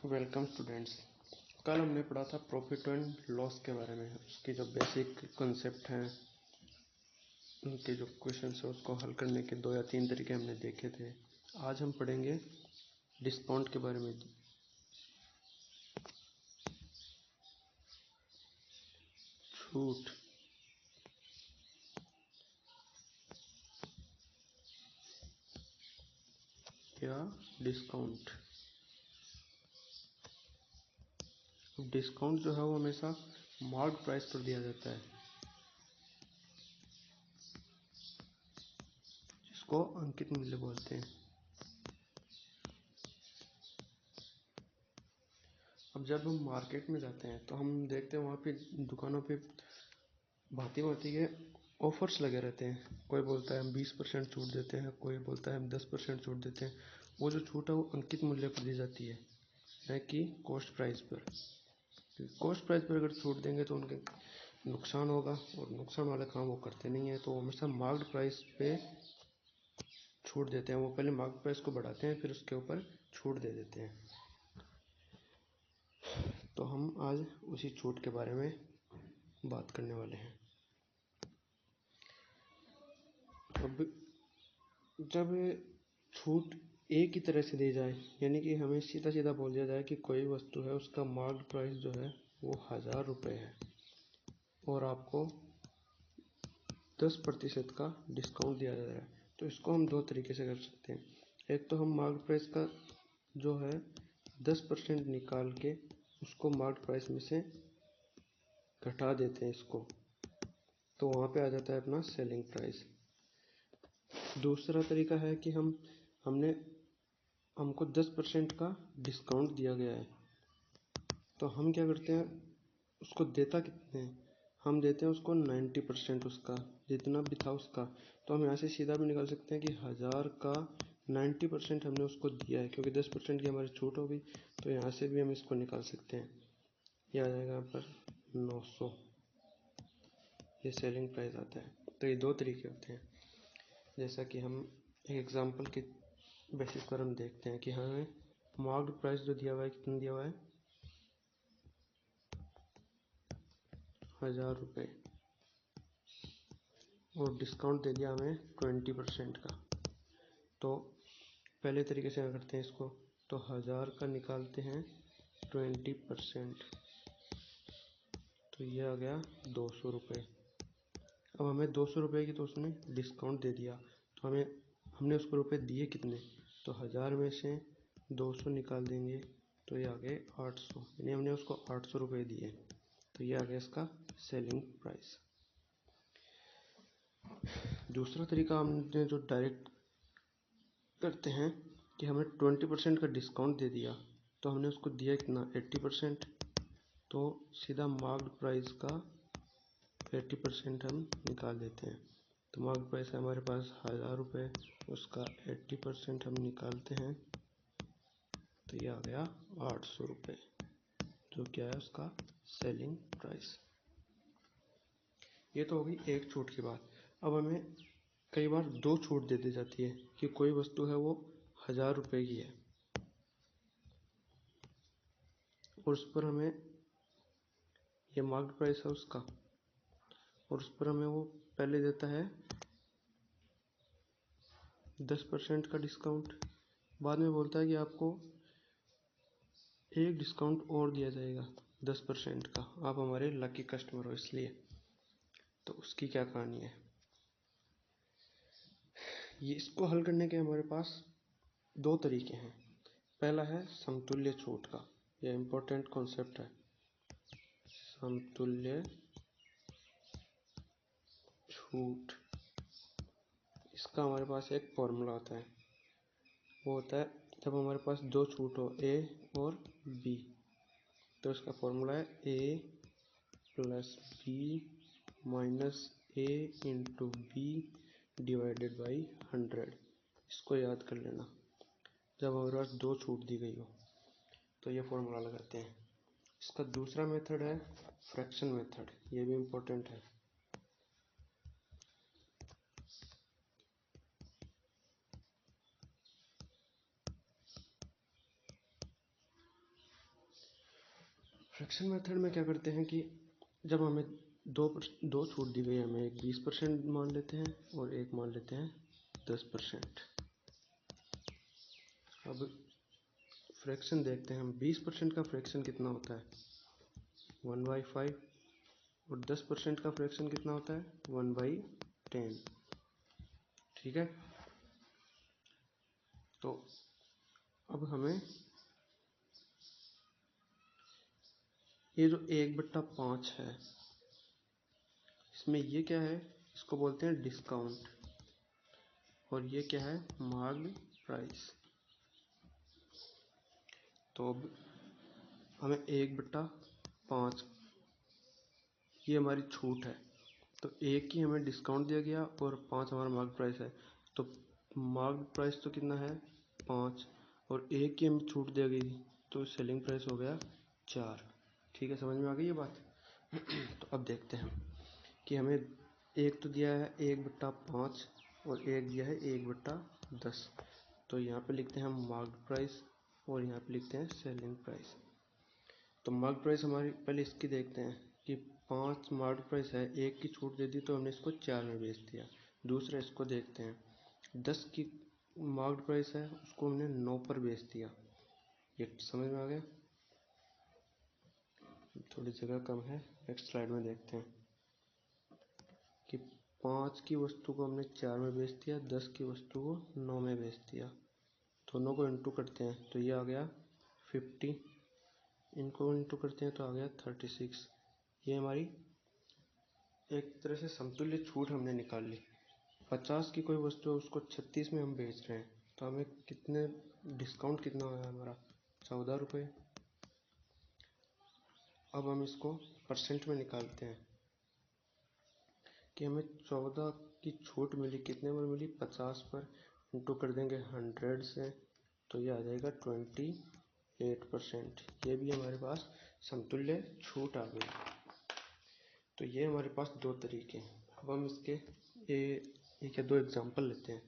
Welcome students. कल हमने पढ़ा था प्रॉफिट एंड लॉस के बारे में। उसकी जो बेसिक कॉन्सेप्ट हैं, उनके जो क्वेश्चंस हैं उसको हल करने के 2 या 3 तरीके हमने देखे थे। आज हम पढ़ेंगे डिस्काउंट के बारे में। छूट या डिस्काउंट। डिस्काउंट जो है वो हमेशा मार्क प्राइस पर दिया जाता है, जिसको अंकित मूल्य बोलते हैं। अब जब हम मार्केट में जाते हैं तो हम देखते हैं वहाँ पे दुकानों पे भांति भांति के ऑफर्स लगे रहते हैं। कोई बोलता है हम 20% छूट देते हैं, कोई बोलता है हम 10% छूट देते हैं। वो जो छूट है वो अंकित मूल्य पर दी जाती है, न कि कॉस्ट प्राइस पर। कॉस्ट प्राइस पर अगर छूट देंगे तो उनके नुकसान होगा, और नुकसान वाला काम वो करते नहीं है। तो वो हमेशा मार्क्ड प्राइस पे छूट देते हैं। वो पहले मार्केट प्राइस को बढ़ाते हैं, फिर उसके ऊपर छूट दे देते हैं। तो हम आज उसी छूट के बारे में बात करने वाले हैं। अब जब छूट एक ही तरह से दी जाए, यानी कि हमें सीधा सीधा बोल दिया जाए कि कोई वस्तु है उसका मार्केट प्राइस जो है वो 1000 रुपये है और आपको 10% का डिस्काउंट दिया जा रहा है, तो इसको हम 2 तरीके से कर सकते हैं। एक तो हम मार्केट प्राइस का जो है 10% निकाल के उसको मार्केट प्राइस में से घटा देते हैं इसको, तो वहाँ पे आ जाता है अपना सेलिंग प्राइस। दूसरा तरीका है कि हमको 10% का डिस्काउंट दिया गया है, तो हम क्या करते हैं, उसको देता कितने हैं, हम देते हैं उसको 90% उसका, जितना भी था उसका। तो हम यहाँ से सीधा भी निकाल सकते हैं कि 1000 का 90% हमने उसको दिया है, क्योंकि 10% की हमारी छूट होगी। तो यहाँ से भी हम इसको निकाल सकते हैं। ये आ जाएगा यहाँ पर 900, ये सेलिंग प्राइस आता है। तो ये 2 तरीके होते हैं। जैसा कि हम एक एग्जांपल के बेसिस पर हम देखते हैं कि हमें मार्केट प्राइस जो दिया हुआ है, कितना दिया हुआ है, 1000 रुपये, और डिस्काउंट दे दिया हमें 20% का। तो पहले तरीके से क्या करते हैं इसको, तो 1000 का निकालते हैं 20%, तो ये आ गया 200 रुपये। अब हमें 200 रुपये की तो उसने डिस्काउंट दे दिया, तो हमने उसको रुपये दिए कितने, तो 1000 में से 200 निकाल देंगे तो ये आ गए 800, यानी हमने उसको 800 रुपये दिए। तो ये आ गया इसका सेलिंग प्राइस। दूसरा तरीका हमने जो डायरेक्ट करते हैं कि हमें 20% का डिस्काउंट दे दिया, तो हमने उसको दिया कितना, 80%। तो सीधा मार्केट प्राइस का 80% हम निकाल देते हैं। तो मार्केट प्राइस है हमारे पास 1000 रुपये, उसका 80% हम निकालते हैं, तो ये आ गया 800 रुपये, जो क्या है उसका सेलिंग प्राइस। ये तो होगी एक छूट की बात। अब हमें कई बार 2 छूट दे दी जाती है कि कोई वस्तु है वो 1000 रुपये की है, और उस पर हमें ये मार्केट प्राइस है उसका, और उस पर हमें वो पहले देता है 10% का डिस्काउंट। बाद में बोलता है कि आपको एक डिस्काउंट और दिया जाएगा 10% का, आप हमारे लकी कस्टमर हो इसलिए। तो उसकी क्या कहानी है, ये इसको हल करने के हमारे पास 2 तरीके हैं। पहला है समतुल्य छूट का, यह इम्पोर्टेंट कॉन्सेप्ट है। समतुल्य छूट, इसका हमारे पास एक फॉर्मूला होता है। वो होता है जब हमारे पास 2 छूट हो, ए और बी, तो इसका फॉर्मूला है A plus B minus A into B divided by 100। इसको याद कर लेना। जब हमारे पास 2 छूट दी गई हो तो ये फॉर्मूला लगाते हैं। इसका दूसरा मेथड है फ्रैक्शन मेथड, ये भी इम्पोर्टेंट है। फ्रैक्शन मेथड में क्या करते हैं कि जब हमें दो छूट दी गई, हमें एक 20% मान लेते हैं और एक मान लेते हैं 10%। अब फ्रैक्शन देखते हैं हम। 20% का फ्रैक्शन कितना होता है 1/5 और 10% का फ्रैक्शन कितना होता है 1/10। ठीक है, तो अब हमें ये जो 1/5 है, इसमें ये क्या है, इसको बोलते हैं डिस्काउंट, और ये क्या है मार्क्ड प्राइस। तो अब हमें 1/5 ये हमारी छूट है, तो 1 की हमें डिस्काउंट दिया गया और 5 हमारा मार्क प्राइस है। तो मार्क प्राइस तो कितना है 5 और 1 की हमें छूट दी गई, तो सेलिंग प्राइस हो गया 4। ठीक है, समझ में आ गई ये बात। तो अब देखते हैं कि हमें एक तो दिया है 1/5 और एक दिया है 1/10। तो यहाँ पे लिखते हैं हम मार्क प्राइस और यहाँ पे लिखते हैं सेलिंग प्राइस। तो मार्क प्राइस हमारी पहले इसकी देखते हैं कि 5 मार्क प्राइस है, 1 की छूट दे दी तो हमने इसको 4 में बेच दिया। दूसरा इसको देखते हैं 10 की मार्क प्राइस है, उसको हमने 9 पर बेच दिया। ये समझ में आ गया। थोड़ी जगह कम है, नेक्स्ट स्लाइड में देखते हैं कि 5 की वस्तु को हमने 4 में बेच दिया, 10 की वस्तु को 9 में बेच दिया। दोनों को इंटू करते हैं तो ये आ गया 50, इनको इंटू करते हैं तो आ गया 36। ये हमारी एक तरह से समतुल्य छूट हमने निकाल ली। 50 की कोई वस्तु है, उसको 36 में हम बेच रहे हैं, तो हमें कितने डिस्काउंट कितना हुआ हमारा 14 रुपये। अब हम इसको परसेंट में निकालते हैं कि हमें 14 की छूट मिली, कितने पर मिली 50 पर, इंटू कर देंगे 100 से, तो ये आ जाएगा 28%। ये भी हमारे पास समतुल्य छूट आ गई। तो ये हमारे पास दो तरीके हैं। अब हम इसके एक या दो एग्जांपल लेते हैं।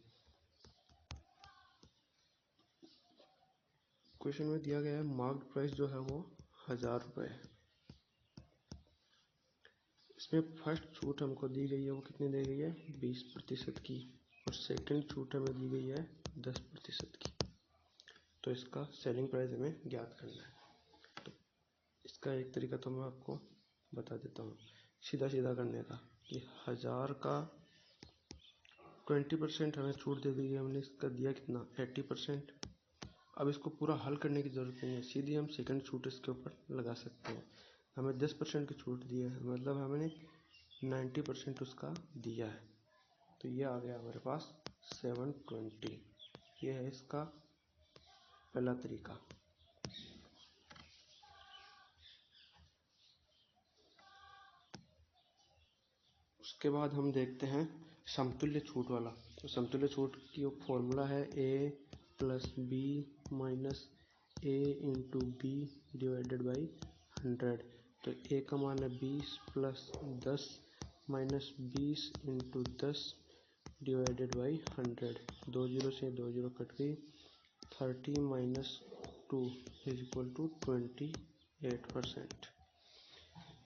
क्वेश्चन में दिया गया है मार्क्ड प्राइस जो है वो 1000 रुपये है। इसमें फर्स्ट छूट हमको दी गई है, वो कितनी दी गई है 20% की, और सेकंड छूट हमें दी गई है 10% की। तो इसका सेलिंग प्राइस हमें ज्ञात करना है। तो इसका एक तरीका तो मैं आपको बता देता हूँ सीधा सीधा करने का, कि 1000 का 20% हमें छूट दे दी गई, हमने इसका दिया कितना 80%। अब इसको पूरा हल करने की ज़रूरत नहीं है, सीधी हम सेकंड छूट इसके ऊपर लगा सकते हैं। हमें 10% की छूट दी है, मतलब हमने 90% उसका दिया है, तो ये आ गया हमारे पास 720। ये है इसका पहला तरीका। उसके बाद हम देखते हैं समतुल्य छूट वाला। तो समतुल्य छूट की फॉर्मूला है a + b - a × b divided by 100। तो a का मान है 20 + 10 - 20 × 10 डिवाइडेड बाई 100। 2 0 से 2 0 कट गई। 30 - 2 = 28%।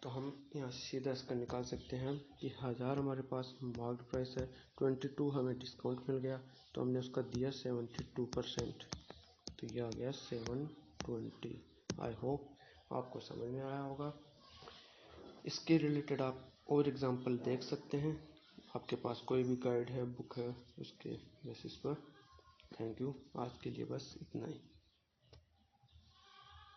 तो हम यहाँ से सीधा इसका निकाल सकते हैं कि 1000 हमारे पास मार्क्ड प्राइस है, 22 हमें डिस्काउंट मिल गया, तो हमने उसका दिया 72%। तो ये आ गया 720। आई होप आपको समझ में आया होगा। इसके रिलेटेड आप और एग्जांपल देख सकते हैं, आपके पास कोई भी गाइड है, बुक है, उसके बेसिस पर। थैंक यू, आज के लिए बस इतना ही।